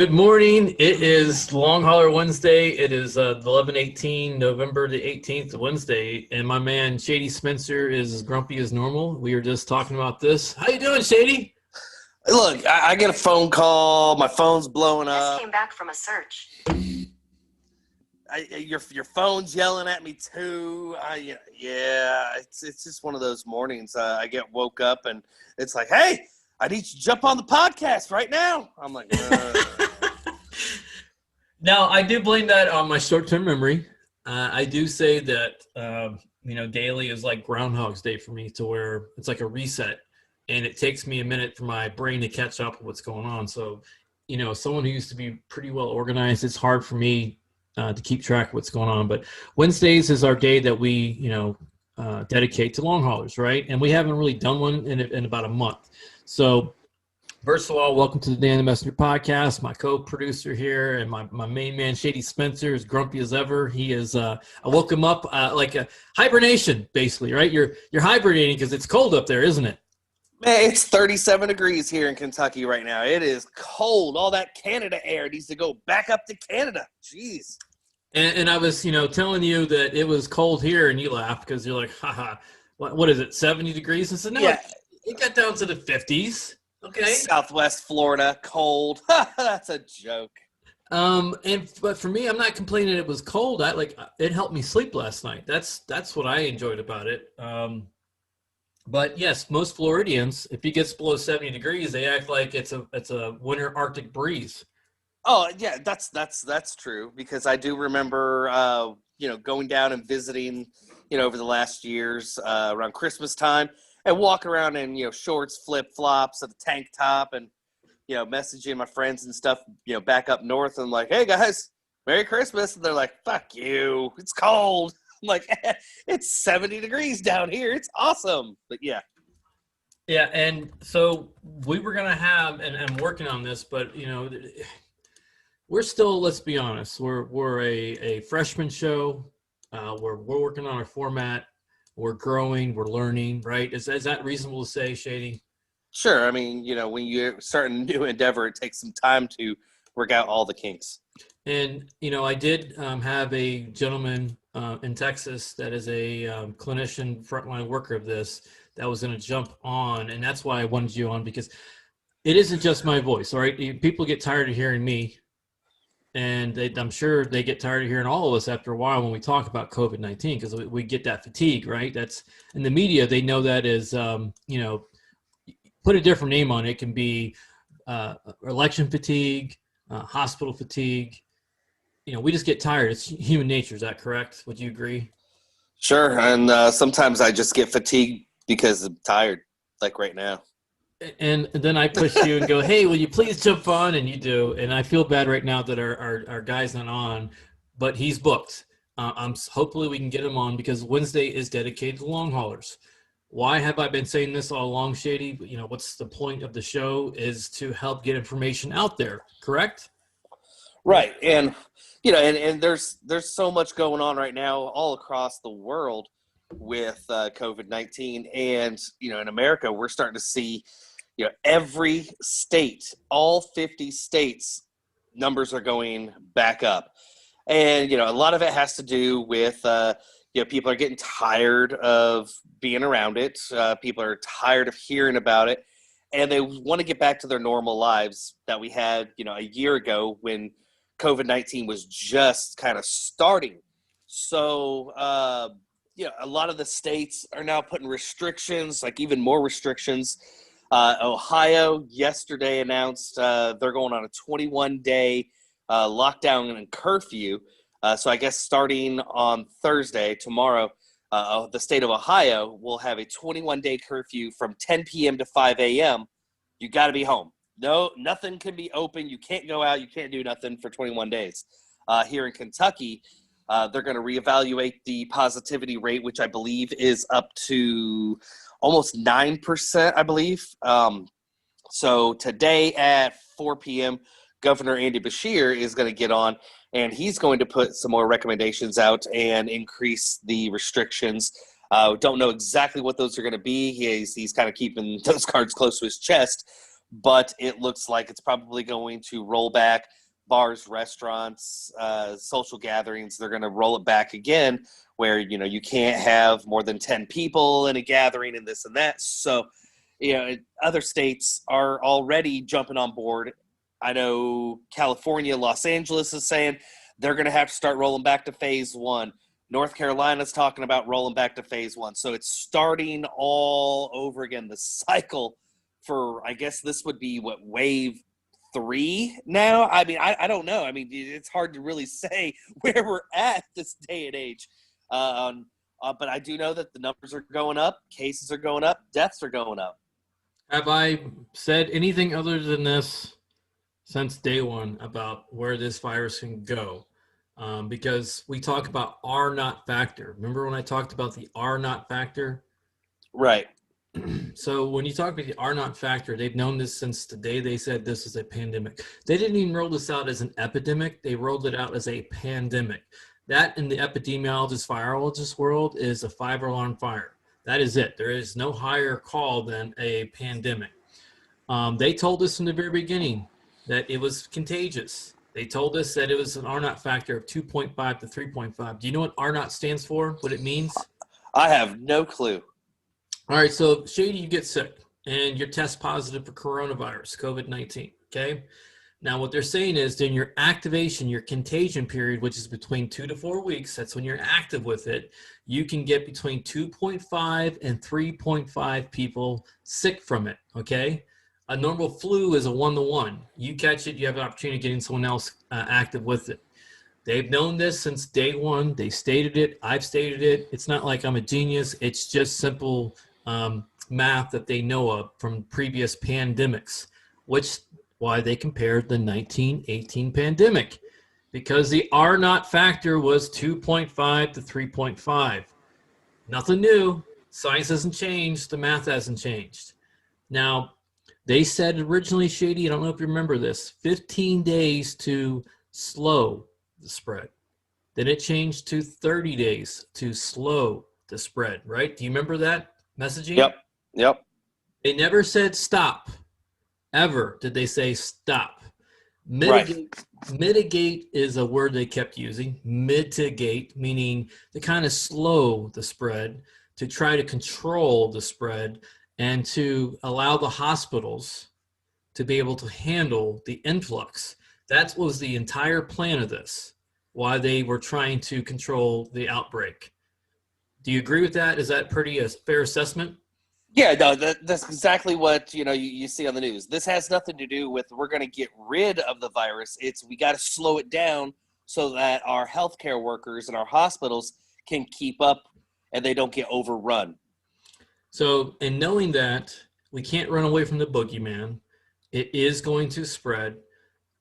Good morning. It is Long Hauler Wednesday. It is 11/18, November the 18th, Wednesday, and my man Shady Spencer is as grumpy as normal. We were just talking about this. How you doing, Shady? Look, I get a phone call. My phone's blowing This up. came back from a search. Your phone's yelling at me too. It's just one of those mornings. I get woke up and it's like, hey, I need you to jump on the podcast right now. I'm like, Now, I do blame that on my short-term memory. I do say that daily is like Groundhog's Day for me, to where it's like a reset, and it takes me a minute for my brain to catch up with what's going on. So, someone who used to be pretty well organized, it's hard for me to keep track of what's going on. But Wednesdays is our day that we, dedicate to long haulers, right? And we haven't really done one in about a month. So, first of all, welcome to the Dan the Messenger podcast. My co-producer here and my main man, Shady Spencer, is grumpy as ever. He is. I woke him up like a hibernation, basically, right? You're hibernating because it's cold up there, isn't it? man, it's 37 degrees here in Kentucky right now. It is cold. All that Canada air needs to go back up to Canada. Jeez. And I was, telling you that it was cold here, and you laughed because you're like, haha, what is it, 70 degrees? I said, no, Yeah. it got down to the 50s. Okay. Southwest Florida, cold. That's a joke. But for me, I'm not complaining it was cold. It helped me sleep last night. That's what I enjoyed about it. But yes, most Floridians, if it gets below 70 degrees, they act like it's a winter Arctic breeze. Oh yeah, that's true, because I do remember going down and visiting over the last years around Christmas time, and walk around in shorts, flip flops, and a tank top, and messaging my friends and stuff back up north, and like, hey guys, Merry Christmas, and they're like, fuck you, it's cold. I'm like, it's 70 degrees down here, it's awesome. But yeah. Yeah, and so we were gonna have, and I'm working on this, but we're still, let's be honest, we're a freshman show. We're working on our format. We're growing. We're learning. Right? Is that reasonable to say, Shady? Sure. I mean, when you start a new endeavor, it takes some time to work out all the kinks. And I did have a gentleman in Texas that is a clinician, frontline worker of this, that was going to jump on, and that's why I wanted you on, because it isn't just my voice. All right, people get tired of hearing me. And I'm sure they get tired of hearing all of us after a while when we talk about COVID-19, because we get that fatigue, right? That's in the media. They know that as, put a different name on it. It can be election fatigue, hospital fatigue. We just get tired. It's human nature. Is that correct? Would you agree? Sure. And sometimes I just get fatigued because I'm tired, like right now. And then I push you and go, hey, will you please jump on? And you do. And I feel bad right now that our guy's not on, but he's booked. Hopefully we can get him on, because Wednesday is dedicated to long haulers. Why have I been saying this all along, Shady? What's the point of the show is to help get information out there, correct? Right. And, and there's so much going on right now all across the world with COVID-19. And, in America, we're starting to see every state, all 50 states, numbers are going back up. And, a lot of it has to do with, people are getting tired of being around it. People are tired of hearing about it. And they want to get back to their normal lives that we had, a year ago when COVID-19 was just kind of starting. So, a lot of the states are now putting restrictions, like even more restrictions. Ohio yesterday announced they're going on a 21-day lockdown and curfew. So I guess starting on Thursday, tomorrow, the state of Ohio will have a 21-day curfew from 10 p.m. to 5 a.m. You got to be home. No, nothing can be open. You can't go out. You can't do nothing for 21 days. Here in Kentucky, they're going to reevaluate the positivity rate, which I believe is up to almost 9%, I believe. So today at 4 p.m., Governor Andy Beshear is going to get on, and he's going to put some more recommendations out and increase the restrictions. Don't know exactly what those are going to be. He's kind of keeping those cards close to his chest. but it looks like it's probably going to roll back. Bars, restaurants, social gatherings, they're going to roll it back again where, you can't have more than 10 people in a gathering and this and that. So, other states are already jumping on board. I know California, Los Angeles is saying they're going to have to start rolling back to phase 1. North Carolina's talking about rolling back to phase 1. So it's starting all over again. The cycle for, I guess this would be wave 3 now. I mean, I don't know. I mean, it's hard to really say where we're at this day and age. But I do know that the numbers are going up, cases are going up, deaths are going up. Have I said anything other than this since day one about where this virus can go? Because we talk about R naught factor. Remember when I talked about the R naught factor? Right. So when you talk about the R naught factor, they've known this since the day they said this is a pandemic. They didn't even roll this out as an epidemic. They rolled it out as a pandemic. That in the epidemiologist, virologist world is a 5-alarm fire. That is it. There is no higher call than a pandemic. They told us from the very beginning that it was contagious. They told us that it was an R naught factor of 2.5 to 3.5. Do you know what R naught stands for? What it means? I have no clue. All right, so Shady, you get sick and you're test positive for coronavirus, COVID-19, okay? Now what they're saying is during your activation, your contagion period, which is between 2 to 4 weeks, that's when you're active with it, you can get between 2.5 and 3.5 people sick from it, okay? A normal flu is a 1-to-1. You catch it, you have an opportunity of getting someone else active with it. They've known this since day one. They stated it. I've stated it. It's not like I'm a genius. It's just simple math that they know of from previous pandemics, which why they compared the 1918 pandemic, because the R naught factor was 2.5 to 3.5. Nothing new. Science hasn't changed. The math hasn't changed. Now, they said originally, Shady, I don't know if you remember this, 15 days to slow the spread. Then it changed to 30 days to slow the spread, right? Do you remember that messaging? Yep. They never said stop. Ever did they say stop. Right. Mitigate is a word they kept using. Mitigate, meaning to kind of slow the spread, to try to control the spread, and to allow the hospitals to be able to handle the influx. That was the entire plan of this, why they were trying to control the outbreak. Do you agree with that? Is that pretty a fair assessment? Yeah, no, that's exactly what you see on the news. This has nothing to do with we're going to get rid of the virus. It's we got to slow it down so that our healthcare workers and our hospitals can keep up and they don't get overrun. So, in knowing that we can't run away from the boogeyman, it is going to spread.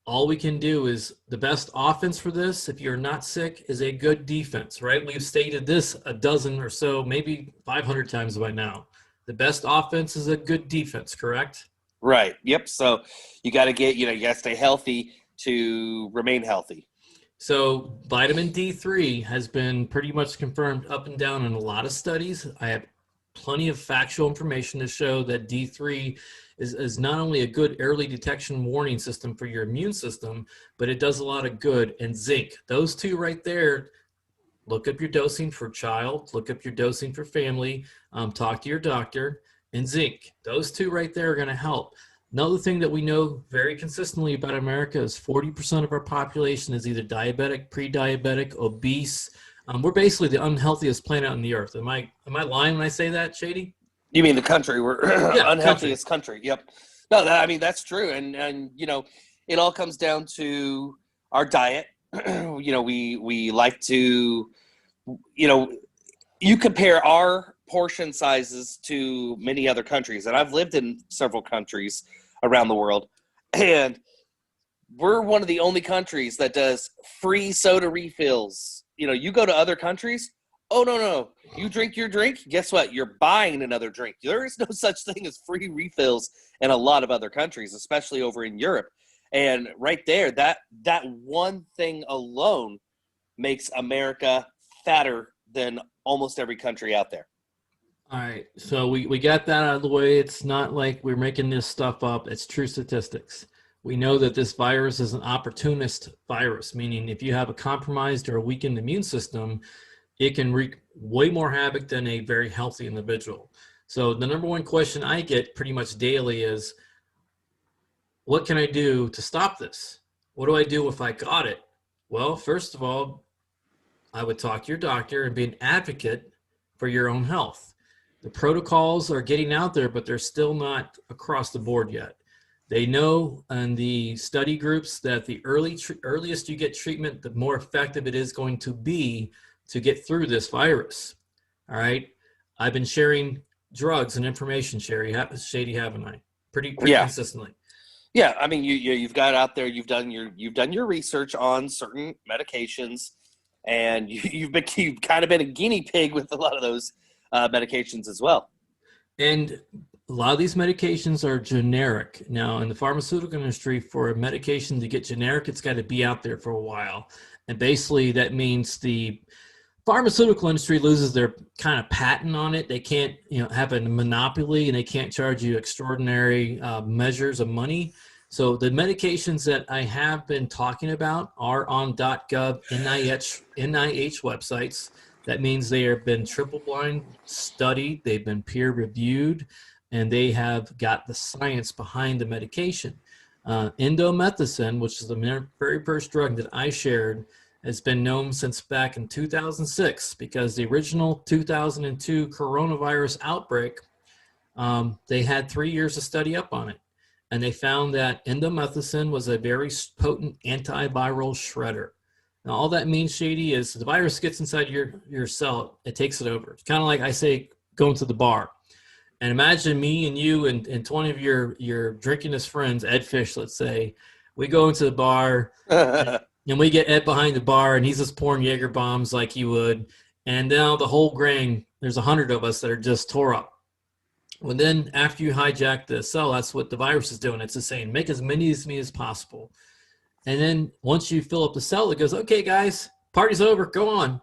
All we can do is the best offense for this, if you're not sick, is a good defense, right? We've stated this a dozen or so, maybe 500 times by now. The best offense is a good defense, correct? Right. Yep. So you got to you got to stay healthy to remain healthy. So vitamin D3 has been pretty much confirmed up and down in a lot of studies. I have plenty of factual information to show that D3 is not only a good early detection warning system for your immune system, but it does a lot of good. And zinc, those two right there, look up your dosing for child, look up your dosing for family, talk to your doctor, and zinc. Those two right there are going to help. Another thing that we know very consistently about America is 40% of our population is either diabetic, pre-diabetic, obese. We're basically the unhealthiest planet on the earth. Am I lying when I say that, Shady? You mean the country? We're Yeah, unhealthiest country. Yep. No, that's true. And it all comes down to our diet. We like to, you compare our portion sizes to many other countries, and I've lived in several countries around the world, and we're one of the only countries that does free soda refills. You go to other countries, oh no, you drink your drink, guess what? You're buying another drink. There is no such thing as free refills in a lot of other countries, especially over in Europe. And right there, that one thing alone makes America fatter than almost every country out there. All right, so we got that out of the way. It's not like we're making this stuff up. It's true statistics. We know that this virus is an opportunist virus, meaning if you have a compromised or a weakened immune system, it can wreak way more havoc than a very healthy individual. So the number one question I get pretty much daily is, what can I do to stop this? What do I do if I got it? Well, first of all, I would talk to your doctor and be an advocate for your own health. The protocols are getting out there, but they're still not across the board yet. They know in the study groups that the earliest you get treatment, the more effective it is going to be to get through this virus. All right. I've been sharing drugs and information, Shady, haven't I? Pretty Yeah. consistently. Yeah, I mean, you've got out there, you've done your research on certain medications, and you've kind of been a guinea pig with a lot of those medications as well. And a lot of these medications are generic. Now, in the pharmaceutical industry, for a medication to get generic, it's got to be out there for a while. And basically, that means the pharmaceutical industry loses their kind of patent on it. They can't, have a monopoly, and they can't charge you extraordinary measures of money. So the medications that I have been talking about are on .gov NIH websites. That means they have been triple blind studied, they've been peer reviewed, and they have got the science behind the medication. Indomethacin, which is the very first drug that I shared, has been known since back in 2006, because the original 2002 coronavirus outbreak, they had 3 years to study up on it. And they found that indomethacin was a very potent antiviral shredder. Now, all that means, Shady, is the virus gets inside your cell, it takes it over. It's kind of like I say, going to the bar. And imagine me and you and 20 of your drinkinest friends, Ed Fish, let's say, we go into the bar, and we get Ed behind the bar, and he's just pouring Jaeger bombs like he would. And now the whole gang, there's 100 of us that are just tore up. Well, then after you hijack the cell, that's what the virus is doing. It's just saying, make as many as me as possible. And then once you fill up the cell, it goes, okay, guys, party's over, go on.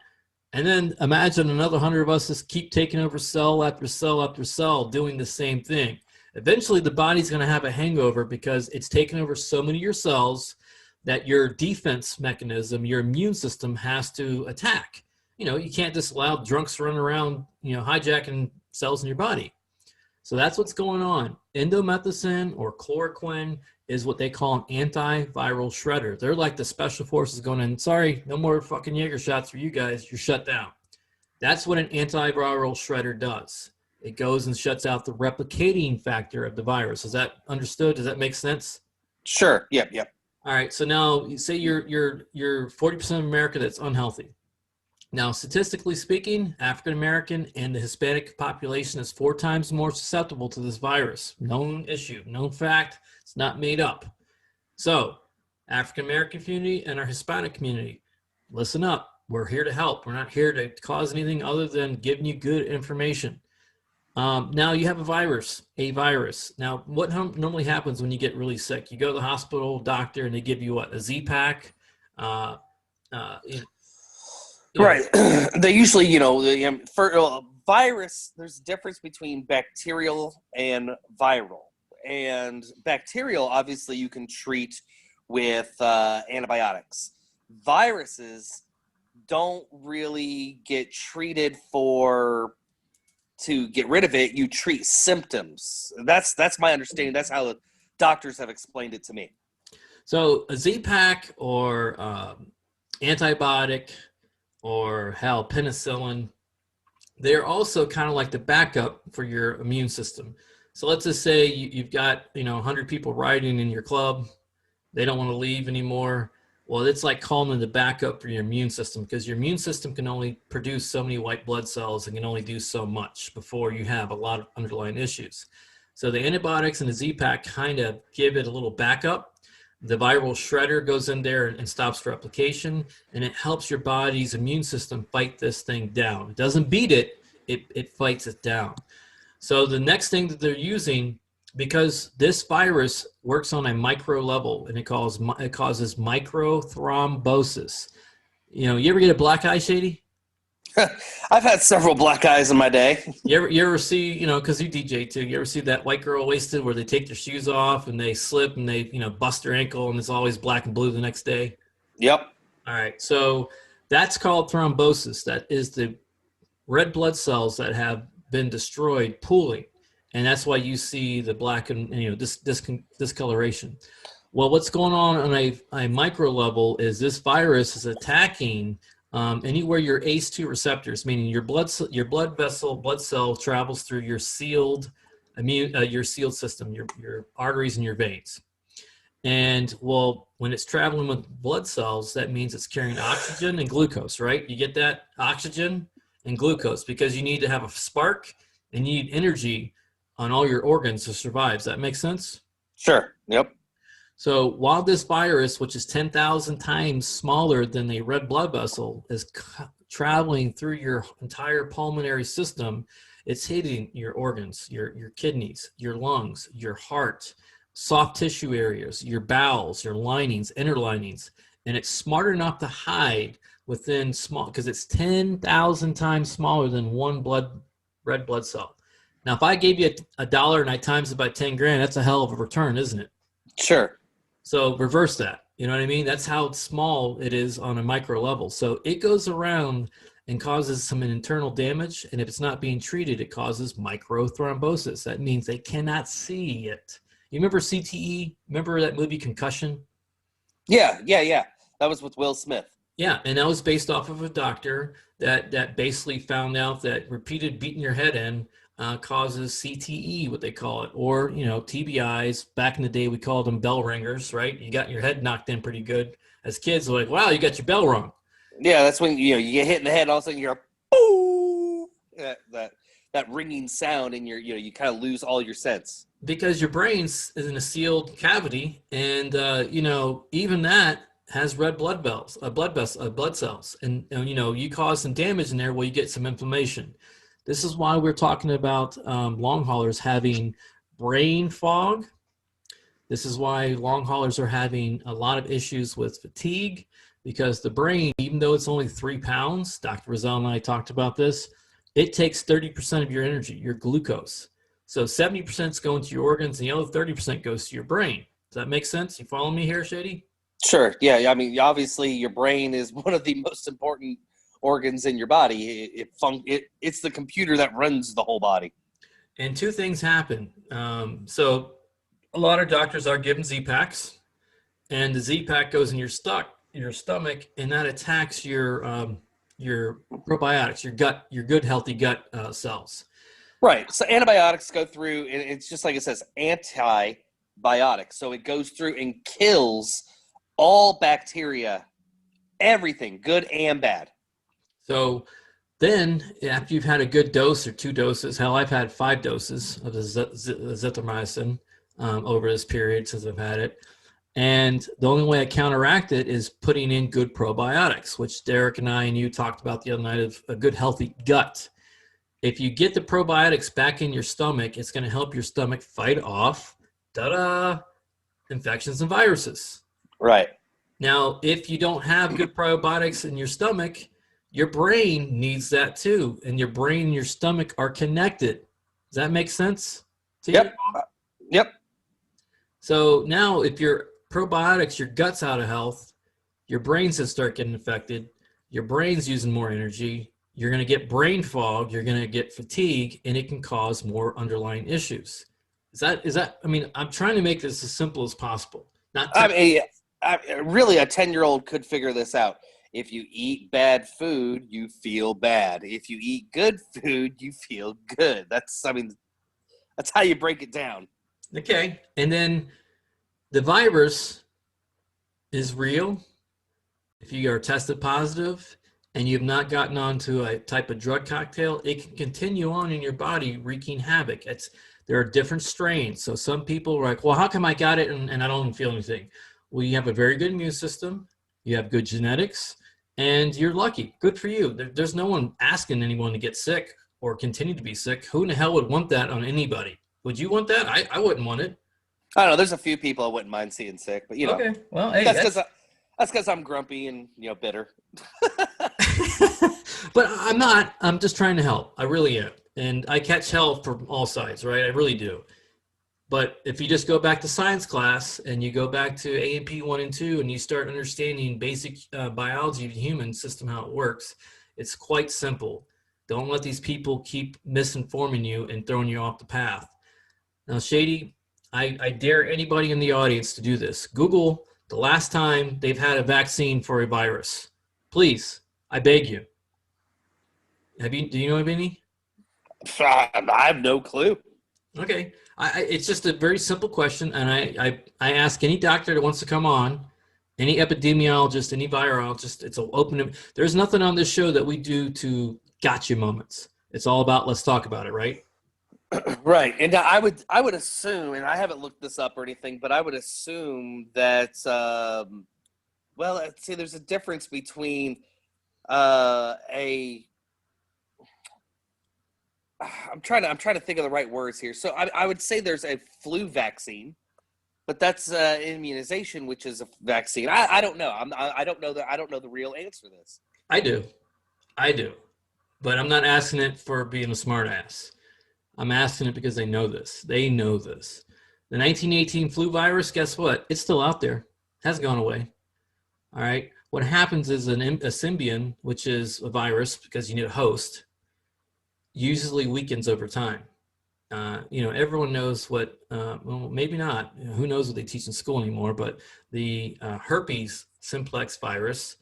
And then imagine another 100 of us just keep taking over cell after cell after cell, doing the same thing. Eventually, the body's going to have a hangover because it's taken over so many of your cells that your defense mechanism, your immune system, has to attack. You can't just allow drunks to run around, hijacking cells in your body. So that's what's going on. Indomethacin or chloroquine is what they call an antiviral shredder. They're like the special forces going in, sorry, no more fucking Jaeger shots for you guys. You're shut down. That's what an antiviral shredder does. It goes and shuts out the replicating factor of the virus. Is that understood? Does that make sense? Sure. Yep. All right. So now you say you're 40% of America that's unhealthy. Now, statistically speaking, African American and the Hispanic population is 4 times more susceptible to this virus. Known issue, known fact. It's not made up. So, African American community and our Hispanic community, listen up. We're here to help. We're not here to cause anything other than giving you good information. Now you have a virus. Now, what normally happens when you get really sick? You go to the hospital, doctor, and they give you what? A Z-Pack. Right. They usually, for virus, there's a difference between bacterial and viral. And bacterial, obviously, you can treat with antibiotics. Viruses don't really get treated to get rid of it. You treat symptoms. That's my understanding. That's how the doctors have explained it to me. So a Z-Pack or antibiotic, or penicillin, they're also kind of like the backup for your immune system. So let's just say you've got 100 people riding in your club, they don't want to leave anymore. Well, it's like calling in the backup for your immune system, because your immune system can only produce so many white blood cells and can only do so much before you have a lot of underlying issues. So the antibiotics and the Z-Pack kind of give it a little backup. The viral shredder goes in there and stops replication, and it helps your body's immune system fight this thing down. It doesn't beat it, it fights it down. So the next thing that they're using, because this virus works on a micro level, and it causes microthrombosis. You ever get a black eye, Shady? I've had several black eyes in my day. You ever see, because you DJ too, you ever see that white girl wasted where they take their shoes off and they slip and they, bust their ankle and it's always black and blue the next day? Yep. All right. So that's called thrombosis. That is the red blood cells that have been destroyed pooling. And that's why you see the black and, discoloration. Well, what's going on a micro level is this virus is attacking anywhere your ACE2 receptors, meaning your blood cell travels through your sealed your sealed system, your arteries and your veins. And well, when it's traveling with blood cells, that means it's carrying oxygen and glucose, right? You get that? Oxygen and glucose, because you need to have a spark and you need energy on all your organs to survive. Does that make sense? Sure. Yep. So while this virus, which is 10,000 times smaller than a red blood vessel, is traveling through your entire pulmonary system, it's hitting your organs, your kidneys, your lungs, your heart, soft tissue areas, your bowels, your linings, inner linings, and it's smart enough to hide within small, because it's 10,000 times smaller than one red blood cell. Now, if I gave you a dollar and I times it by 10 grand, that's a hell of a return, isn't it? Sure. So reverse that. You know what I mean? That's how small it is on a micro level. So it goes around and causes some internal damage. And if it's not being treated, it causes microthrombosis. That means they cannot see it. You remember CTE? Remember that movie Concussion? Yeah. That was with Will Smith. Yeah, and that was based off of a doctor that basically found out that repeated beating your head in causes CTE, what they call it, or TBIs. Back in the day, we called them bell ringers, right? You got your head knocked in pretty good. As kids, we're like, wow, you got your bell rung. Yeah, that's when you get hit in the head, and all of a sudden you're boo, that ringing sound, and you kind of lose all your sense. Because your brain's is in a sealed cavity, and even that has red blood cells, and you cause some damage in there, well, you get some inflammation. This is why we're talking about long haulers having brain fog. This is why long haulers are having a lot of issues with fatigue, because the brain, even though it's only 3 pounds, Dr. Rizal and I talked about this, it takes 30% of your energy, your glucose. So 70% is going to your organs, and the other 30% goes to your brain. Does that make sense? You follow me here, Shady? Sure. Yeah. I mean, obviously, your brain is one of the most important organs in your body. It's the computer that runs the whole body. And two things happen. So a lot of doctors are given Z-Packs, and the Z-Pack goes in your stomach, and that attacks your probiotics, your good healthy gut cells. Right. So antibiotics go through, and it's just like it says, antibiotics. So it goes through and kills all bacteria, everything, good and bad. So then, after you've had a good dose or 2 doses, hell, I've had 5 doses of the azithromycin over this period since I've had it. And the only way I counteract it is putting in good probiotics, which Derek and I and you talked about the other night, of a good healthy gut. If you get the probiotics back in your stomach, it's going to help your stomach fight off, infections and viruses. Right. Now, if you don't have good probiotics in your stomach, your brain needs that too. And your brain and your stomach are connected. Does that make sense to you? Yep. So now if your probiotics, your gut's out of health, your brain's going to start getting affected. Your brain's using more energy. You're going to get brain fog. You're going to get fatigue, and it can cause more underlying issues. Is that, I mean, I'm trying to make this as simple as possible. Really, a 10-year-old could figure this out. If you eat bad food, you feel bad. If you eat good food, you feel good. That's how you break it down. Okay. And then the virus is real. If you are tested positive and you've not gotten onto a type of drug cocktail, it can continue on in your body, wreaking havoc. There are different strains. So some people are like, well, how come I got it and I don't even feel anything? Well, you have a very good immune system. You have good genetics, and you're lucky. Good for you. There's no one asking anyone to get sick or continue to be sick. Who in the hell would want that on anybody? Would you want that? I wouldn't want it. I don't know. There's a few people I wouldn't mind seeing sick, but Okay. Well, hey, that's because I'm grumpy and bitter. But I'm not. I'm just trying to help. I really am. And I catch hell from all sides, right? I really do. But if you just go back to science class and you go back to A&P 1 and 2 and you start understanding basic biology of the human system, how it works, it's quite simple. Don't let these people keep misinforming you and throwing you off the path. Now, Shady, I dare anybody in the audience to do this. Google the last time they've had a vaccine for a virus. Please, I beg you. Do you know of any? I have no clue. Okay. It's just a very simple question, and I ask any doctor that wants to come on, any epidemiologist, any virologist, it's open. There's nothing on this show that we do to gotcha moments. It's all about let's talk about it, right? Right, and I would assume, and I haven't looked this up or anything, but I would assume that well, let's see, there's a difference between a I'm trying to think of the right words here. So I would say there's a flu vaccine, but that's immunization, which is a vaccine. I don't know. I don't know I don't know the real answer to this. I do, but I'm not asking it for being a smartass. I'm asking it because they know this. They know this. The 1918 flu virus, guess what? It's still out there. Hasn't gone away. All right. What happens is a symbiont, which is a virus because you need a host, usually weakens over time. Everyone knows what, well, maybe not. Who knows what they teach in school anymore, but the herpes simplex virus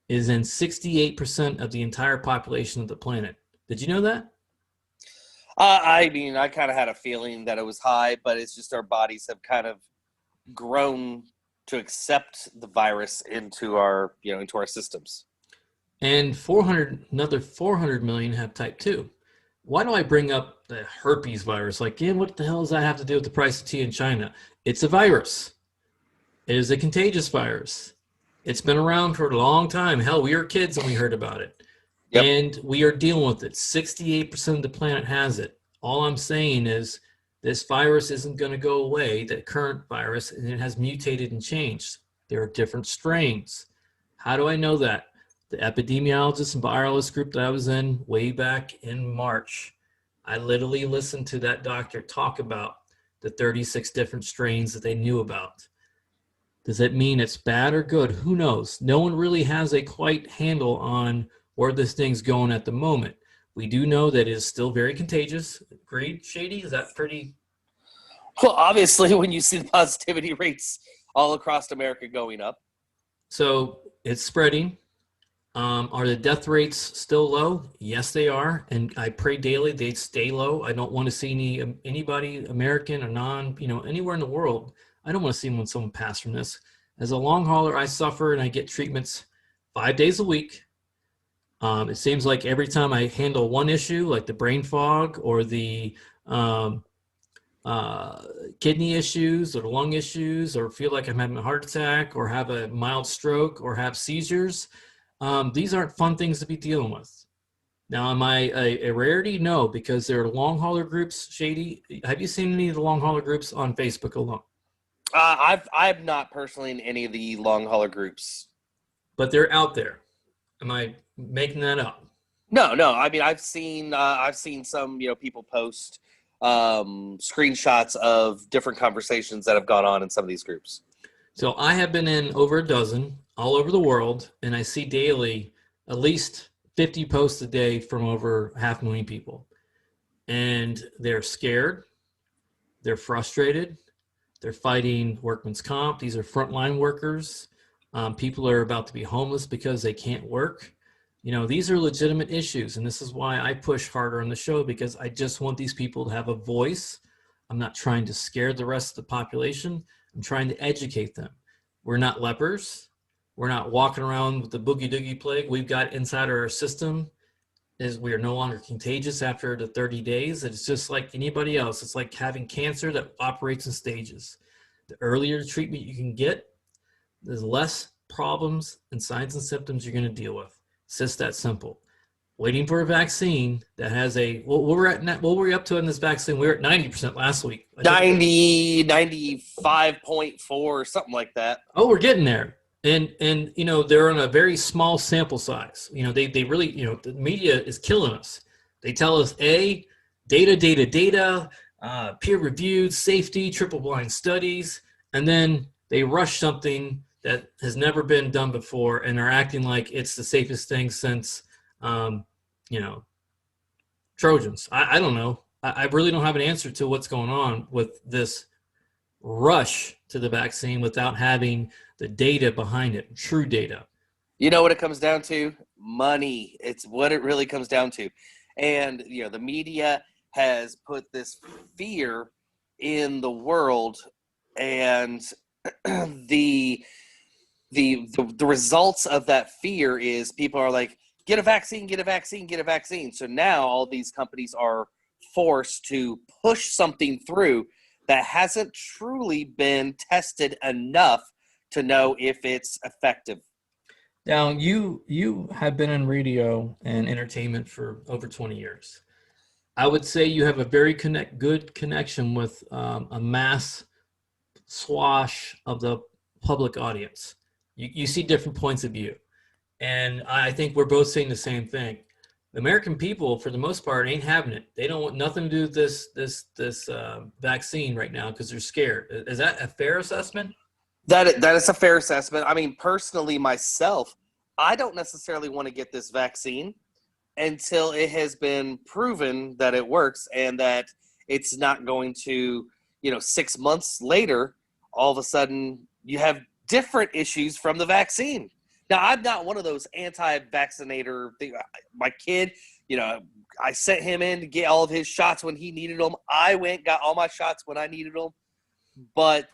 is in 68% of the entire population of the planet. Did you know that? I mean, I kind of had a feeling that it was high, but it's just our bodies have kind of grown to accept the virus into our systems. And another 400 million have type 2. Why do I bring up the herpes virus? Like, what the hell does that have to do with the price of tea in China? It's a virus. It is a contagious virus. It's been around for a long time. Hell, we were kids and we heard about it. Yep. And we are dealing with it. 68% of the planet has it. All I'm saying is this virus isn't going to go away, the current virus, and it has mutated and changed. There are different strains. How do I know that? The epidemiologist and virologist group that I was in way back in March, I literally listened to that doctor talk about the 36 different strains that they knew about. Does that mean it's bad or good? Who knows? No one really has a quite handle on where this thing's going at the moment. We do know that it is still very contagious. Agreed, Shady? Is that pretty? Well, obviously, when you see the positivity rates all across America going up. So it's spreading. Are the death rates still low? Yes, they are. And I pray daily they stay low. I don't want to see anybody, American or non, anywhere in the world. I don't want to see when someone pass from this. As a long hauler, I suffer and I get treatments 5 days a week. It seems like every time I handle one issue, like the brain fog or the kidney issues or the lung issues, or feel like I'm having a heart attack or have a mild stroke or have seizures, these aren't fun things to be dealing with. Now, am I a rarity? No, because there are long hauler groups. Shady, have you seen any of the long hauler groups on Facebook alone? I've not personally in any of the long hauler groups, but they're out there. Am I making that up? No. I mean, I've seen some people post screenshots of different conversations that have gone on in some of these groups. So I have been in over a dozen all over the world, and I see daily at least 50 posts a day from over 500,000 people. And they're scared. They're frustrated. They're fighting workman's comp. These are frontline workers. People are about to be homeless because they can't work. These are legitimate issues. And this is why I push harder on the show, because I just want these people to have a voice. I'm not trying to scare the rest of the population. I'm trying to educate them. We're not lepers. We're not walking around with the boogie doogie plague. We've got inside our system is we are no longer contagious after the 30 days. It's just like anybody else. It's like having cancer that operates in stages. The earlier the treatment you can get, there's less problems and signs and symptoms you're going to deal with. It's just that simple. Waiting for a vaccine that has what were we up to in this vaccine? We were at 90% last week. 95.4, something like that. Oh, we're getting there. And they're on a very small sample size. They really, the media is killing us. They tell us data, peer reviewed, safety, triple blind studies, and then they rush something that has never been done before and are acting like it's the safest thing since, um, you know, Trojans. I don't know. I really don't have an answer to what's going on with this rush to the vaccine without having the data behind it, true data. You know what it comes down to? Money. It's what it really comes down to. And, the media has put this fear in the world, and the the results of that fear is people are like, get a vaccine, get a vaccine, get a vaccine. So now all these companies are forced to push something through that hasn't truly been tested enough to know if it's effective. Now, you have been in radio and entertainment for over 20 years. I would say you have a very good connection with a mass swash of the public audience. You see different points of view, and I think we're both saying the same thing. The American people, for the most part, ain't having it. They don't want nothing to do with this vaccine right now because they're scared. Is that a fair assessment? That is a fair assessment. I mean, personally, myself, I don't necessarily want to get this vaccine until it has been proven that it works and that it's not going to, 6 months later, all of a sudden you have different issues from the vaccine. Now, I'm not one of those anti-vaccinator thing. My kid, I sent him in to get all of his shots when he needed them. I went, got all my shots when I needed them. But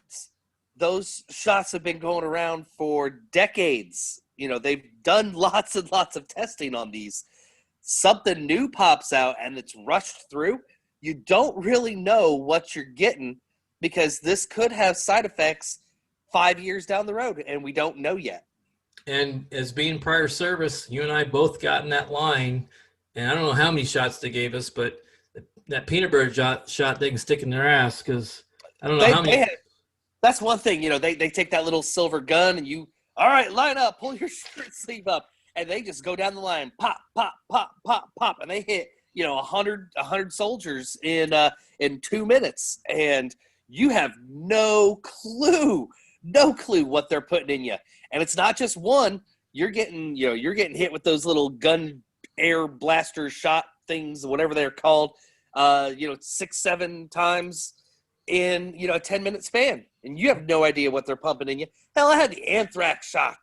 those shots have been going around for decades. They've done lots and lots of testing on these. Something new pops out and it's rushed through. You don't really know what you're getting because this could have side effects 5 years down the road, and we don't know yet. And as being prior service, you and I both got in that line, and I don't know how many shots they gave us, but that peanut butter shot they can stick in their ass because I don't know how many. That's one thing, they take that little silver gun and all right, line up, pull your shirt sleeve up, and they just go down the line, pop, pop, pop, pop, pop, and they hit, 100 soldiers in 2 minutes, and you have no clue what they're putting in you. And it's not just one. You're getting hit with those little gun air blaster shot things, whatever they're called, 6-7 times in, a 10-minute span. And you have no idea what they're pumping in you. Hell, I had the anthrax shot.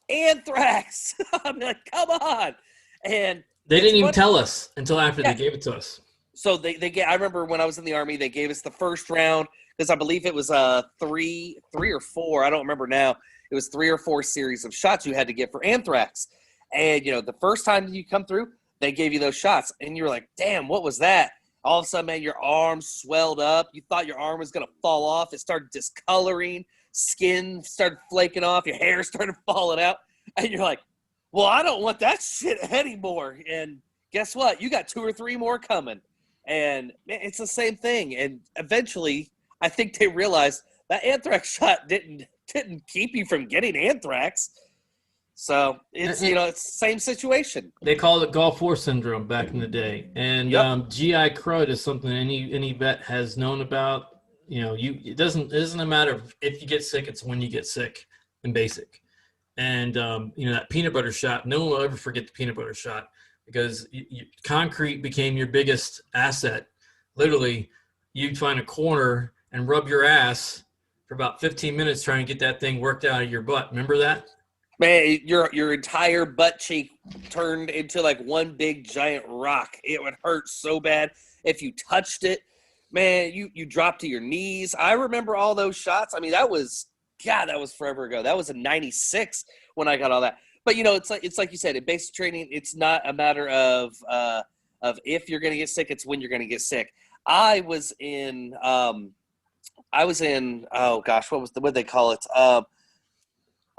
Anthrax. I'm like, come on. And they didn't even tell us until after they gave it to us. So I remember when I was in the Army, they gave us the first round because I believe it was three or four. I don't remember now. It was 3 or 4 series of shots you had to get for anthrax. And, the first time you come through, they gave you those shots. And you were like, damn, what was that? All of a sudden, man, your arm swelled up. You thought your arm was going to fall off. It started discoloring. Skin started flaking off. Your hair started falling out. And you're like, well, I don't want that shit anymore. And guess what? You got 2 or 3 more coming. And man, it's the same thing. And eventually, I think they realized that anthrax shot didn't keep you from getting anthrax. So it's it's the same situation. They called it Gulf War syndrome back in the day, and GI crud is something any vet has known about. It isn't a matter of if you get sick; it's when you get sick in basic. And that peanut butter shot, no one will ever forget the peanut butter shot because concrete became your biggest asset. Literally, you'd find a corner and rub your ass for about 15 minutes trying to get that thing worked out of your butt. Remember that? Man, your entire butt cheek turned into like one big giant rock. It would hurt so bad if you touched it. Man, you dropped to your knees. I remember all those shots. I mean, that was forever ago. That was in '96 when I got all that. But it's like you said, in basic training, it's not a matter of if you're going to get sick. It's when you're going to get sick. I was in oh gosh, what they call it?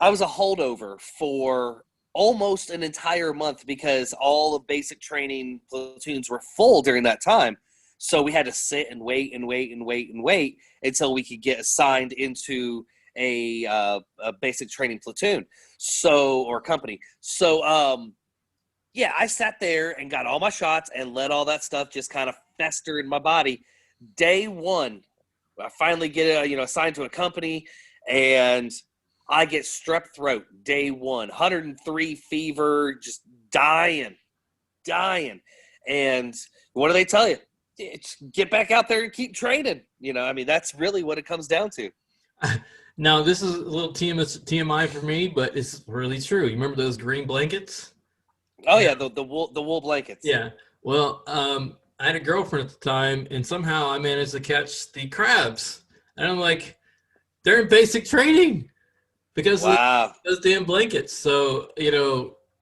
I was a holdover for almost an entire month because all the basic training platoons were full during that time. So we had to sit and wait until we could get assigned into a basic training platoon, or company. So yeah, I sat there and got all my shots and let all that stuff just kind of fester in my body. Day one, I finally get assigned to a company, and I get strep throat day one, 103 fever, just dying. And what do they tell you? It's get back out there and keep training. I mean, that's really what it comes down to. Now, this is a little TMI for me, but it's really true. You remember those green blankets? Oh yeah, the wool blankets. Yeah. Well, I had a girlfriend at the time, and somehow I managed to catch the crabs. And I'm like, they're in basic training because of Wow. those damn blankets. So,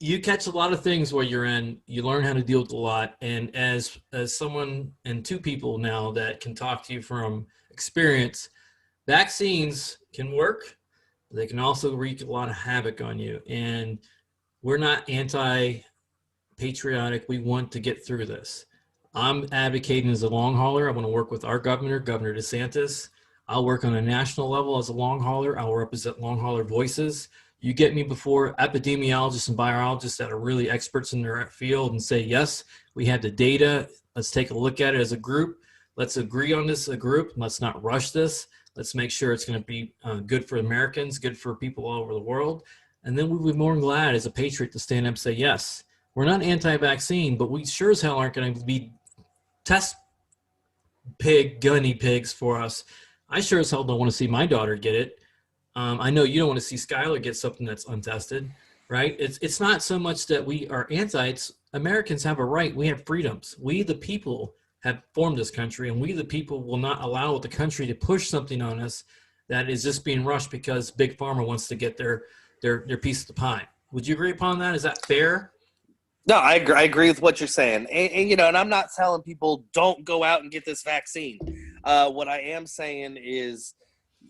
you catch a lot of things where you're in. You learn how to deal with a lot. And as someone and two people now that can talk to you from experience, vaccines can work. They can also wreak a lot of havoc on you. And we're not anti-patriotic. We want to get through this. I'm advocating as a long hauler. I want to work with our governor, Governor DeSantis. I'll work on a national level as a long hauler. I'll represent long hauler voices. You get me before epidemiologists and biologists that are really experts in their field and say, yes, we have the data. Let's take a look at it as a group. Let's agree on this as a group. Let's not rush this. Let's make sure it's going to be good for Americans, good for people all over the world. And then we'll be more than glad as a patriot to stand up and say, yes, we're not anti-vaccine, but we sure as hell aren't going to be test guinea pigs for us. I sure as hell don't want to see my daughter get it. I know you don't want to see Skylar get something that's untested, right? It's not so much that we are anti. It's Americans have a right. We have freedoms. We, the people, have formed this country, and we, the people, will not allow the country to push something on us that is just being rushed because Big Pharma wants to get their piece of the pie. Would you agree upon that? Is that fair? No, I agree with what you're saying, and I'm not telling people don't go out and get this vaccine. What I am saying is,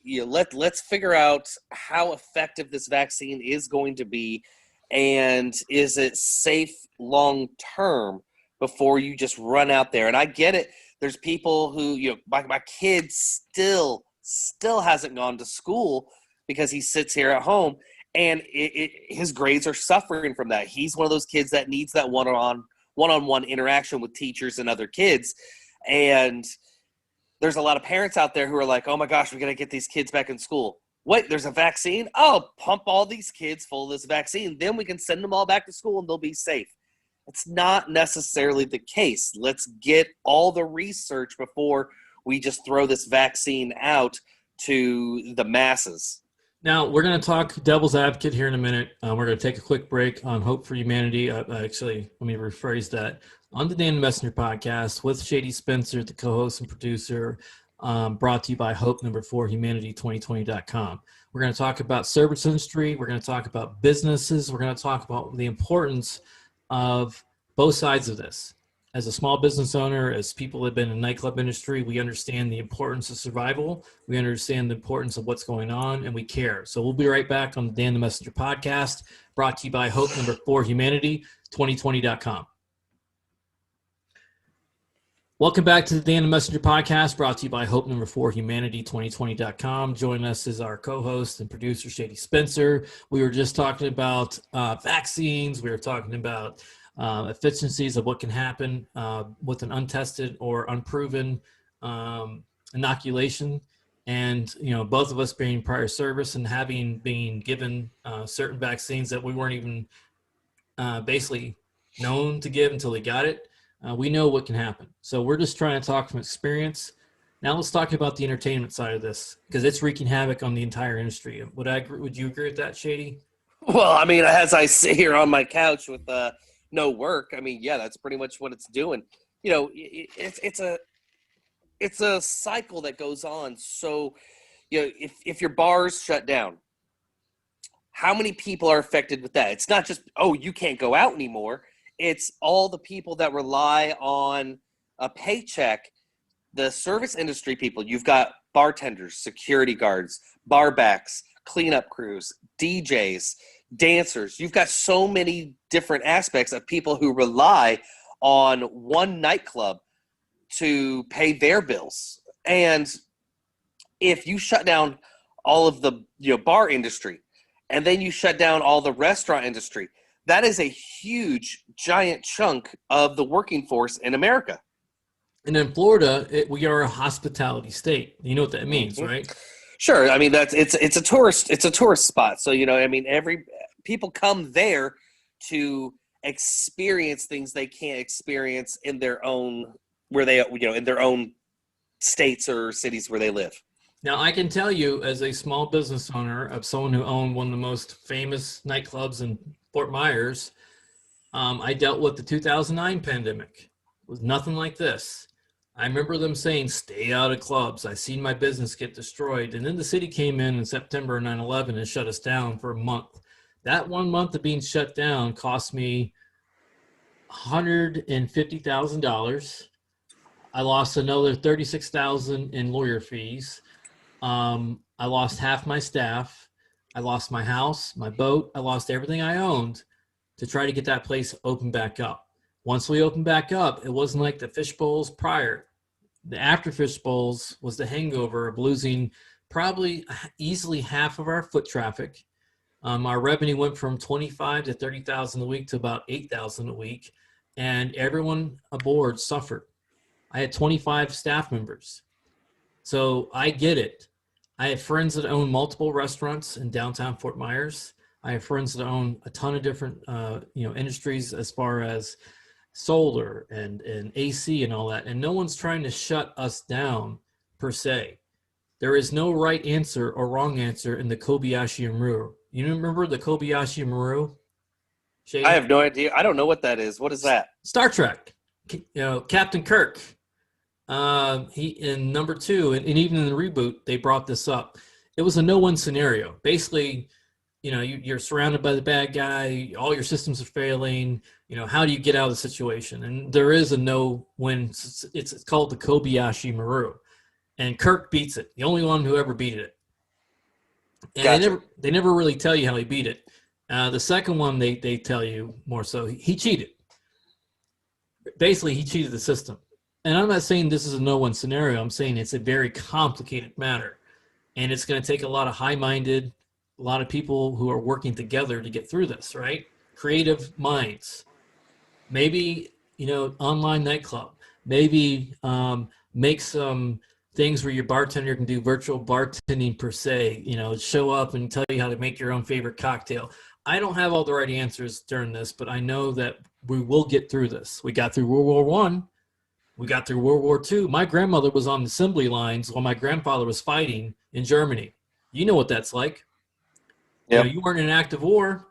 let's figure out how effective this vaccine is going to be, and is it safe long term before you just run out there. And I get it. There's people who, my kid still hasn't gone to school because he sits here at home. And his grades are suffering from that. He's one of those kids that needs that one-on-one interaction with teachers and other kids. And there's a lot of parents out there who are like, oh my gosh, we got to get these kids back in school. Wait, there's a vaccine? Oh, pump all these kids full of this vaccine. Then we can send them all back to school and they'll be safe. It's not necessarily the case. Let's get all the research before we just throw this vaccine out to the masses. Now, we're going to talk devil's advocate here in a minute. We're going to take a quick break on Hope for Humanity. Actually, let me rephrase that. On the Dan the Messenger podcast with Shady Spencer, the co-host and producer, brought to you by Hope number 4 Humanity 2020.com. We're going to talk about service industry. We're going to talk about businesses. We're going to talk about the importance of both sides of this. As a small business owner, as people that have been in the nightclub industry, we understand the importance of survival. We understand the importance of what's going on, and we care. So we'll be right back on the Dan the Messenger podcast, brought to you by Hope number 4 Humanity 2020.com. Welcome back to the Dan the Messenger podcast, brought to you by Hope number 4 Humanity 2020.com. Joining us is our co-host and producer, Shady Spencer. We were just talking about vaccines. We were talking about efficiencies of what can happen with an untested or unproven inoculation. And, both of us being prior service and having been given certain vaccines that we weren't even basically known to give until they got it. We know what can happen. So we're just trying to talk from experience. Now let's talk about the entertainment side of this, because it's wreaking havoc on the entire industry. Would you agree with that, Shady? Well, I mean, as I sit here on my couch with no work, I mean, yeah, that's pretty much what it's doing. It's a cycle that goes on. So, if your bars shut down, how many people are affected with that? It's not just, oh, you can't go out anymore. It's all the people that rely on a paycheck, the service industry people. You've got bartenders, security guards, barbacks, cleanup crews, DJs, dancers. You've got so many different aspects of people who rely on one nightclub to pay their bills. And if you shut down all of the bar industry, and then you shut down all the restaurant industry. That is a huge, giant chunk of the working force in America. And in Florida, we are a hospitality state. You know what that means, Mm-hmm. right? Sure. I mean, it's a tourist spot. So, I mean, people come there to experience things they can't experience in their own, in their own states or cities where they live. Now, I can tell you, as a small business owner of someone who owned one of the most famous nightclubs in Fort Myers, I dealt with the 2009 pandemic. It was nothing like this. I remember them saying, stay out of clubs. I seen my business get destroyed. And then the city came in September of 9/11 and shut us down for a month. That 1 month of being shut down cost me $150,000. I lost another $36,000 in lawyer fees. I lost half my staff. I lost my house, my boat. I lost everything I owned to try to get that place open back up. Once we opened back up, it wasn't like the fish bowls prior. The after fish bowls was the hangover of losing probably easily half of our foot traffic. Our revenue went from 25 to 30,000 a week to about 8,000 a week, and everyone aboard suffered. I had 25 staff members. So I get it. I have friends that own multiple restaurants in downtown Fort Myers. I have friends that own a ton of different, industries as far as solar and AC and all that. And no one's trying to shut us down per se. There is no right answer or wrong answer in the Kobayashi Maru. You remember the Kobayashi Maru? Shady? I have no idea. I don't know what that is. What is that? Star Trek. Captain Kirk. He in number 2, and even in the reboot, they brought this up. It was a no-win scenario. Basically, you're surrounded by the bad guy. All your systems are failing. How do you get out of the situation? And there is a no-win. It's called the Kobayashi Maru, and Kirk beats it. The only one who ever beat it. And Gotcha. they never really tell you how he beat it. The second one, they tell you more so. He cheated. Basically, he cheated the system. And I'm not saying this is a no-win scenario. I'm saying it's a very complicated matter. And it's going to take a lot of high-minded, a lot of people who are working together to get through this, right? Creative minds. Maybe, online nightclub. Maybe make some things where your bartender can do virtual bartending per se, show up and tell you how to make your own favorite cocktail. I don't have all the right answers during this, but I know that we will get through this. We got through World War I. We got through World War II. My grandmother was on the assembly lines while my grandfather was fighting in Germany. You know what that's like. Yep. You weren't in an active war,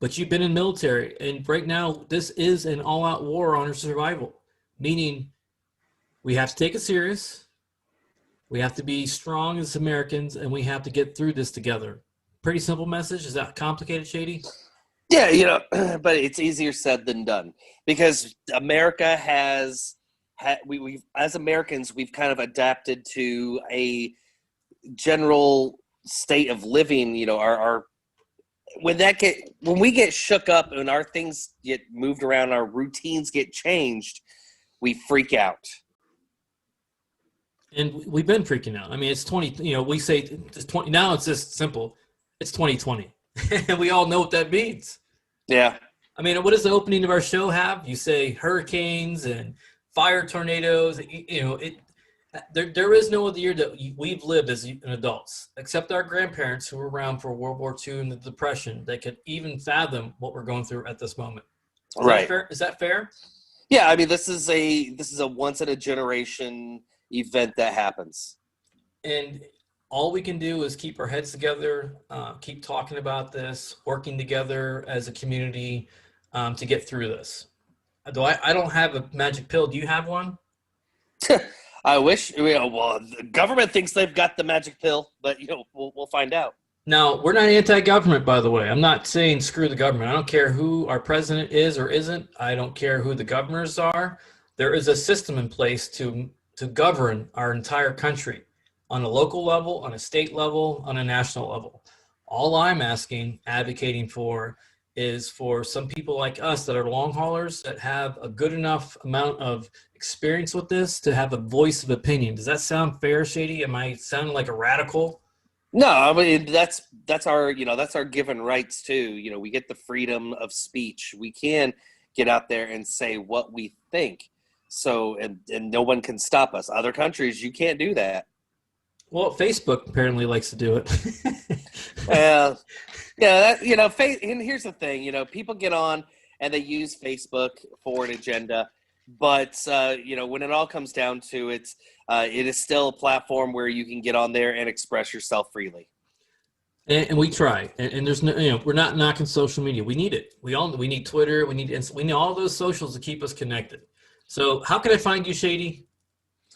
but you've been in military. And right now, this is an all-out war on our survival, meaning we have to take it serious. We have to be strong as Americans, and we have to get through this together. Pretty simple message. Is that complicated, Shady? Yeah, but it's easier said than done because America has we as Americans, we've kind of adapted to a general state of living. Our when we get shook up and our things get moved around, our routines get changed, we freak out. And we've been freaking out. I mean, it's 20, we say it's 20, now it's just simple. It's 2020. And we all know what that means. Yeah. I mean, what does the opening of our show have? You say hurricanes and fire tornadoes. There is no other year that we've lived as adults, except our grandparents who were around for World War II and the Depression. They could even fathom what we're going through at this moment. Right. Is that fair? Yeah. I mean, this is a once in a generation event that happens. And all we can do is keep our heads together, keep talking about this, working together as a community to get through this. Though I don't have a magic pill. Do you have one? I wish. Well, the government thinks they've got the magic pill, but we'll find out. Now, we're not anti-government, by the way. I'm not saying screw the government. I don't care who our president is or isn't. I don't care who the governors are. There is a system in place to govern our entire country on a local level, on a state level, on a national level. All I'm advocating for is for some people like us that are long haulers that have a good enough amount of experience with this to have a voice of opinion. Does that sound fair, Shady? Am I sounding like a radical? No, I mean that's our that's our given rights too. We get the freedom of speech. We can get out there and say what we think. So and no one can stop us. Other countries, you can't do that. Well, Facebook apparently likes to do it. Well, yeah, and here's the thing, people get on and they use Facebook for an agenda, but when it all comes down to it, it is still a platform where you can get on there and express yourself freely. And we try, and there's no, we're not knocking social media. We need it. We need Twitter. We need all those socials to keep us connected. So, how can I find you, Shady?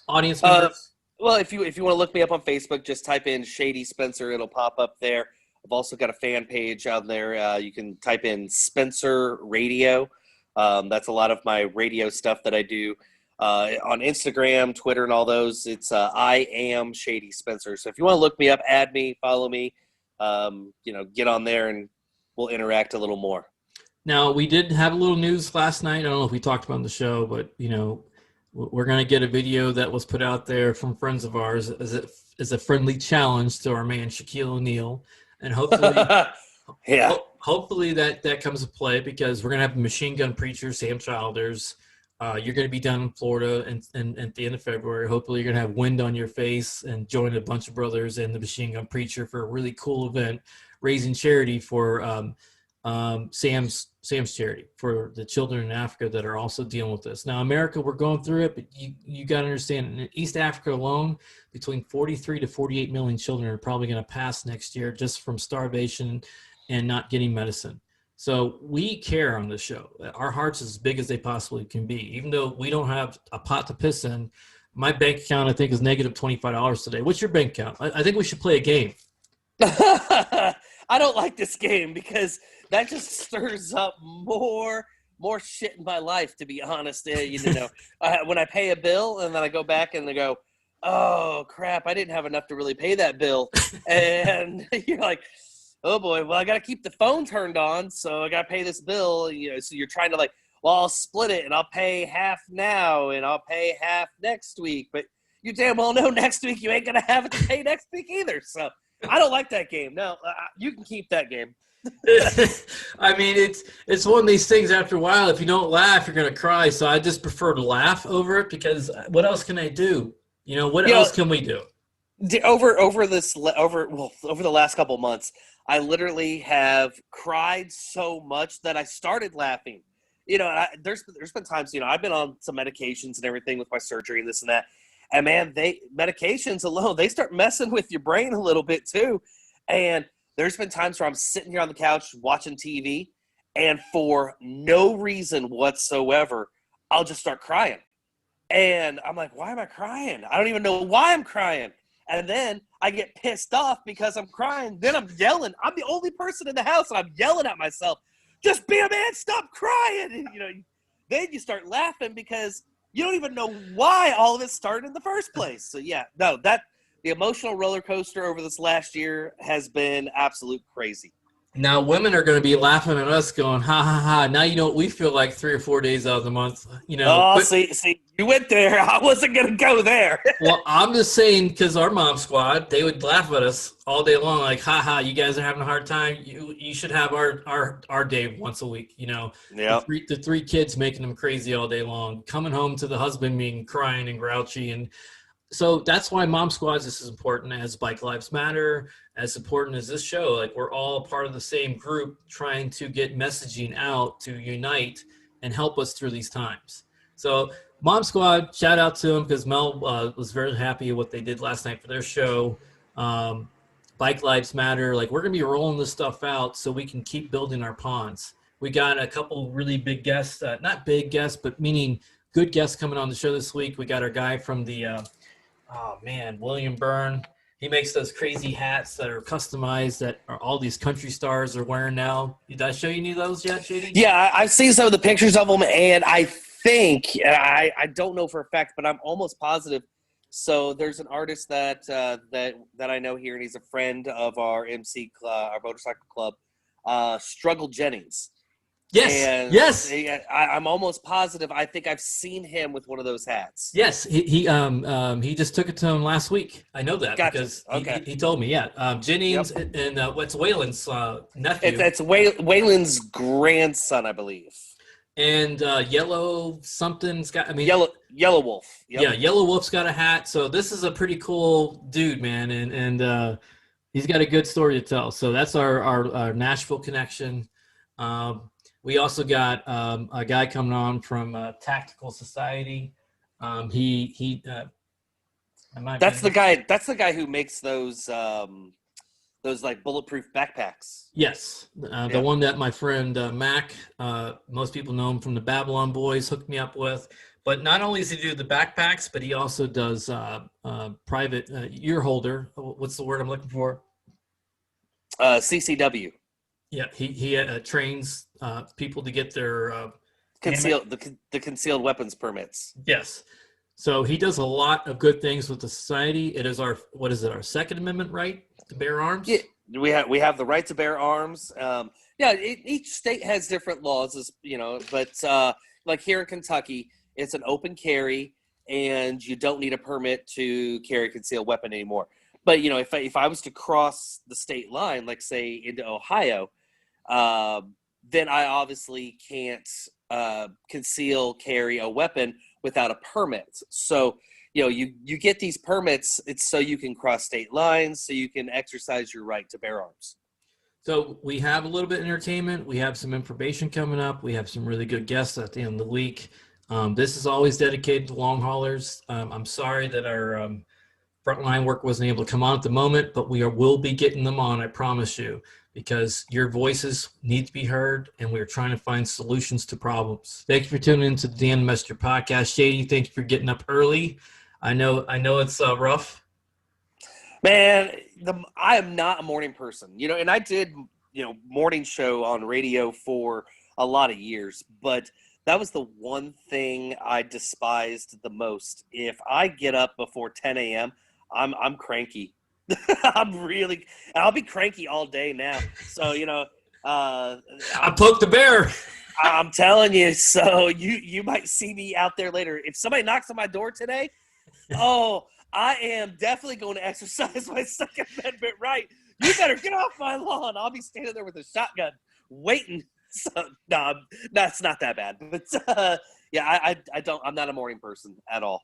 Audience Uh, members. well, if you want to look me up on Facebook, just type in Shady Spencer. It'll pop up there. I've also got a fan page out there. You can type in Spencer Radio. That's a lot of my radio stuff that I do on Instagram, Twitter, and all those. It's I am Shady Spencer. So if you want to look me up, add me, follow me. Get on there and we'll interact a little more. Now, we did have a little news last night. I don't know if we talked about it on the show, but we're going to get a video that was put out there from friends of ours as a friendly challenge to our man Shaquille O'Neal, and Yeah. hopefully that comes to play, because we're going to have a machine gun preacher, Sam Childers. You're going to be down in Florida and at the end of February. Hopefully, you're going to have wind on your face and join a bunch of brothers and the machine gun preacher for a really cool event, raising charity for Sam's charity for the children in Africa that are also dealing with this. Now, America, we're going through it, but you got to understand, in East Africa alone, between 43 to 48 million children are probably going to pass next year just from starvation and not getting medicine. So we care on this show. Our hearts are as big as they possibly can be. Even though we don't have a pot to piss in, my bank account, I think, is negative $25 today. What's your bank account? I think we should play a game. I don't like this game because that just stirs up more shit in my life, to be honest. When I pay a bill and then I go back and I go, oh crap, I didn't have enough to really pay that bill. And you're like, oh boy, well, I got to keep the phone turned on, so I got to pay this bill. So you're trying to well, I'll split it and I'll pay half now and I'll pay half next week. But you damn well know next week you ain't going to have it to pay next week either. So I don't like that game. No, you can keep that game. I mean, it's one of these things. After a while, if you don't laugh, you're gonna cry. So I just prefer to laugh over it, because what else can I do? What else can we do? Over the last couple of months, I literally have cried so much that I started laughing. There's been times, I've been on some medications and everything with my surgery and this and that. And man, medications alone, they start messing with your brain a little bit too. And there's been times where I'm sitting here on the couch watching TV, and for no reason whatsoever, I'll just start crying. And I'm like, why am I crying? I don't even know why I'm crying. And then I get pissed off because I'm crying. Then I'm yelling. I'm the only person in the house, and I'm yelling at myself, just be a man, stop crying. And, then you start laughing because you don't even know why all of it started in the first place. So yeah, no, the emotional roller coaster over this last year has been absolute crazy. Now, women are going to be laughing at us, going, "Ha ha ha!" Now you know what we feel like 3 or 4 days out of the month. Oh, But see, you went there. I wasn't gonna go there. well, I'm just saying, because our mom squad, they would laugh at us all day long, like, "Ha ha! You guys are having a hard time. You should have our day once a week." Yeah. The three kids making them crazy all day long, coming home to the husband being crying and grouchy. And so that's why Mom Squad's is as important as Bike Lives Matter, as important as this show. Like, we're all part of the same group trying to get messaging out to unite and help us through these times. So Mom Squad, shout out to them, because Mel was very happy with what they did last night for their show. Bike Lives Matter. Like, we're going to be rolling this stuff out so we can keep building our ponds. We got a couple really big guests, not big guests, but meaning good guests coming on the show this week. We got our guy from the William Byrne. He makes those crazy hats that are customized that are all these country stars are wearing now. Did I show you any of those yet, JD? Yeah, I've seen some of the pictures of them, and I think, and I don't know for a fact, but I'm almost positive. So there's an artist that I know here, and he's a friend of our MC club, our motorcycle club, Struggle Jennings. Yes, And yes, I'm almost positive. I think I've seen him with one of those hats. yes. He just took it to him last week. I know that Gotcha. because Okay. he told me. Yeah, Yep. Jennings and what's Waylon's It's nephew. it's Waylon's grandson, I believe. And Yellow something's got. I mean, Yellow Wolf. Yep. yeah, Yellow Wolf's got a hat. So this is a pretty cool dude, man, and he's got a good story to tell. So that's our Nashville connection. We also got a guy coming on from Tactical Society. He That's the guy. That's the guy who makes those like bulletproof backpacks. Yes, the one that my friend Mac, most people know him from the Babylon Boys, hooked me up with. But not only does he do the backpacks, but he also does private ear holder. What's the word I'm looking for? CCW. Yeah, he trains people to get their concealed weapons permits. Yes. So he does a lot of good things with the society. It is our our Second Amendment right to bear arms? Yeah, we have the right to bear arms. Each state has different laws, as you know, but like here in Kentucky, it's an open carry, and you don't need a permit to carry a concealed weapon anymore. But you know, if I was to cross the state line, like say into Ohio, then I obviously can't conceal carry a weapon without a permit. So you know, you get these permits, it's so you can cross state lines, so you can exercise your right to bear arms. So we have a little bit of entertainment. We have some information coming up. We have some really good guests at the end of the week. This is always dedicated to long haulers. I'm sorry that our frontline work wasn't able to come on at the moment, but will be getting them on, I promise you, because your voices need to be heard, and we're trying to find solutions to problems. Thank you for tuning into the Dan Messenger podcast. Shady, thank you for getting up early. I know it's rough. Man, I am not a morning person, you know, and I did, you know, morning show on radio for a lot of years, but that was the one thing I despised the most. If I get up before 10 a.m., I'm cranky. I'll be cranky all day now. So, you know, I poked the bear. I'm telling you. So you might see me out there later. If somebody knocks on my door today, I am definitely going to exercise my Second Amendment right. You better get off my lawn. I'll be standing there with a shotgun waiting. So, no, it's not that bad. But I'm not a morning person at all.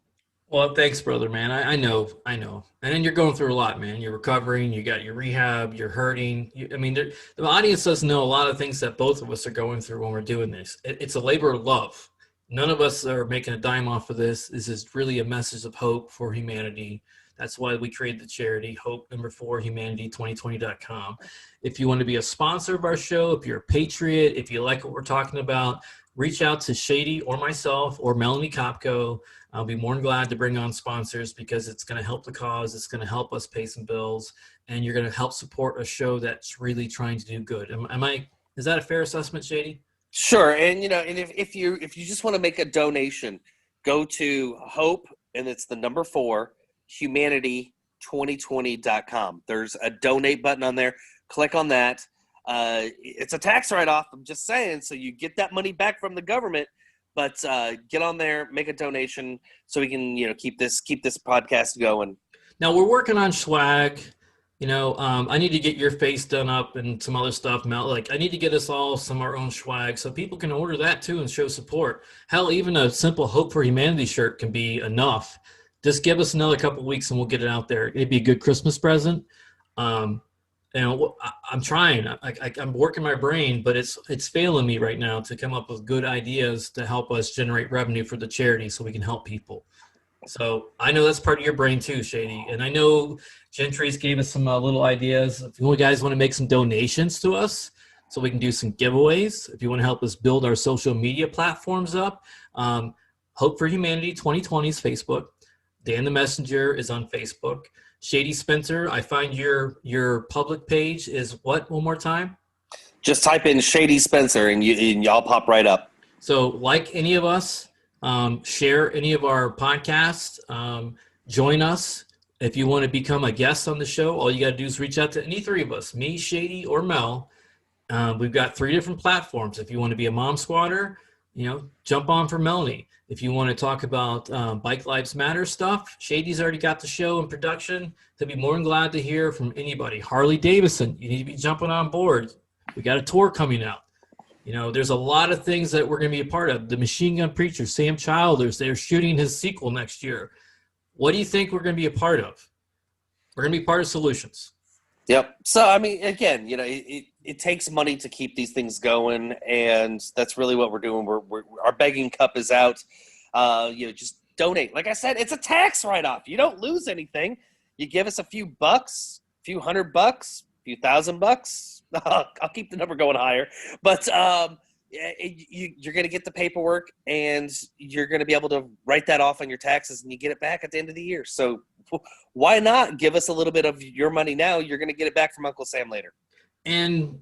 Well, thanks, brother, man. I know. And then you're going through a lot, man. You're recovering. You got your rehab. You're hurting. The audience doesn't know a lot of things that both of us are going through when we're doing this. It's a labor of love. None of us are making a dime off of this. This is really a message of hope for humanity. That's why we created the charity, hope4humanity2020.com. If you want to be a sponsor of our show, if you're a patriot, if you like what we're talking about, reach out to Shady or myself or Melanie Kopko. I'll be more than glad to bring on sponsors because it's going to help the cause. It's going to help us pay some bills, and you're going to help support a show that's really trying to do good. Is that a fair assessment, Shady? Sure. And, you know, and if you just want to make a donation, go to Hope, and it's the number 4, humanity2020.com. There's a donate button on there. Click on that. It's a tax write-off. I'm just saying, so you get that money back from the government. But get on there, make a donation, so we can, you know, keep this podcast going. Now we're working on swag. You know, I need to get your face done up and some other stuff. Like, I need to get us all some of our own swag so people can order that too and show support. Hell, even a simple Hope for Humanity shirt can be enough. Just give us another couple of weeks and we'll get it out there. It'd be a good Christmas present. I'm trying. I'm working my brain, but it's failing me right now to come up with good ideas to help us generate revenue for the charity so we can help people. So I know that's part of your brain too, Shady. And I know Gentry's gave us some little ideas. If you guys want to make some donations to us so we can do some giveaways, if you want to help us build our social media platforms up, Hope for Humanity 2020's Facebook. Dan the Messenger is on Facebook. Shady Spencer, I find your public page is what one more time? Just type in Shady Spencer and y'all pop right up. So like any of us, share any of our podcasts, join us. If you want to become a guest on the show, all you got to do is reach out to any 3 of us, me, Shady, or Mel, We've got 3 different platforms. If you want to be a mom squatter, jump on for Melanie. If you want to talk about Bike Lives Matter stuff, Shady's already got the show in production. They'll be more than glad to hear from anybody. Harley Davidson, you need to be jumping on board. We got a tour coming out. There's a lot of things that we're going to be a part of. The Machine Gun Preacher, Sam Childers, they're shooting his sequel next year. What do you think we're going to be a part of? We're going to be part of solutions. Yep. So, I mean, again, it takes money to keep these things going, and that's really what we're doing. Our begging cup is out. Just donate. Like I said, it's a tax write-off. You don't lose anything. You give us a few bucks, a few $100, a few $1,000. I'll keep the number going higher. But you're going to get the paperwork, and you're going to be able to write that off on your taxes, and you get it back at the end of the year. So why not give us a little bit of your money now? You're going to get it back from Uncle Sam later. And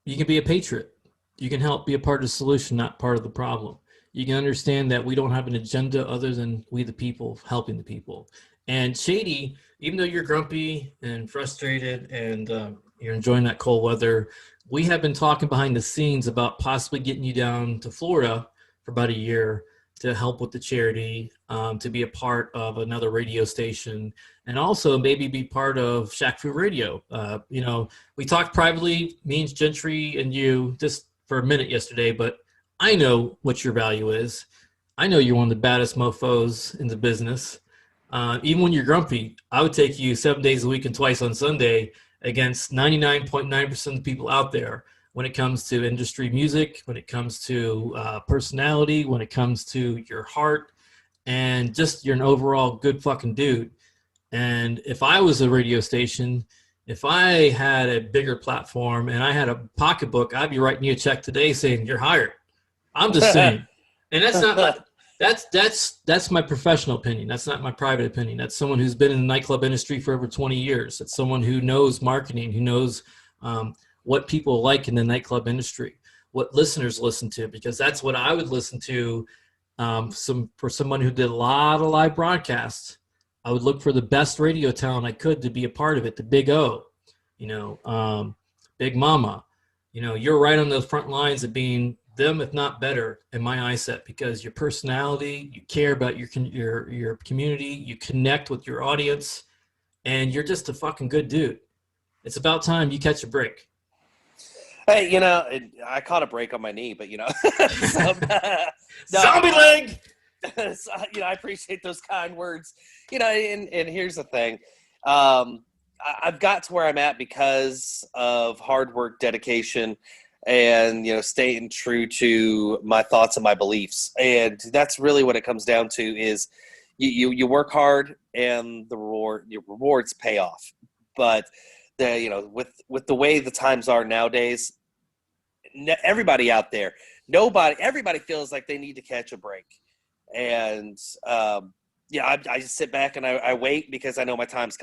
you can be a patriot. You can help be a part of the solution, not part of the problem. You can understand that we don't have an agenda other than we the people helping the people. And Shady, even though you're grumpy and frustrated and you're enjoying that cold weather, we have been talking behind the scenes about possibly getting you down to Florida for about a year to help with the charity, to be a part of another radio station, and also maybe be part of Shack Food Radio. We talked privately, me and Gentry and you, just for a minute yesterday, but I know what your value is. I know you're one of the baddest mofos in the business. Even when you're grumpy, I would take you 7 days a week and twice on Sunday against 99.9% of the people out there when it comes to industry music, when it comes to personality, when it comes to your heart, and just you're an overall good fucking dude. And if I was a radio station, if I had a bigger platform and I had a pocketbook, I'd be writing you a check today saying you're hired. I'm just saying. And that's not that's my professional opinion. That's not my private opinion. That's someone who's been in the nightclub industry for over 20 years. It's someone who knows marketing, who knows what people like in the nightclub industry, what listeners listen to, because that's what I would listen to. For someone who did a lot of live broadcasts, I would look for the best radio talent I could to be a part of it. The Big O, Big Mama, you're right on the front lines of being them, if not better, in my eyesight, because your personality, you care about your community, you connect with your audience, and you're just a fucking good dude. It's about time you catch a break. Hey, I caught a break on my knee, but Zombie leg. I appreciate those kind words. And here's the thing. I've got to where I'm at because of hard work, dedication, and staying true to my thoughts and my beliefs. And that's really what it comes down to is you work hard and your rewards pay off. But with the way the times are nowadays, everybody out there, everybody feels like they need to catch a break. And I just sit back and I wait because I know my time's coming.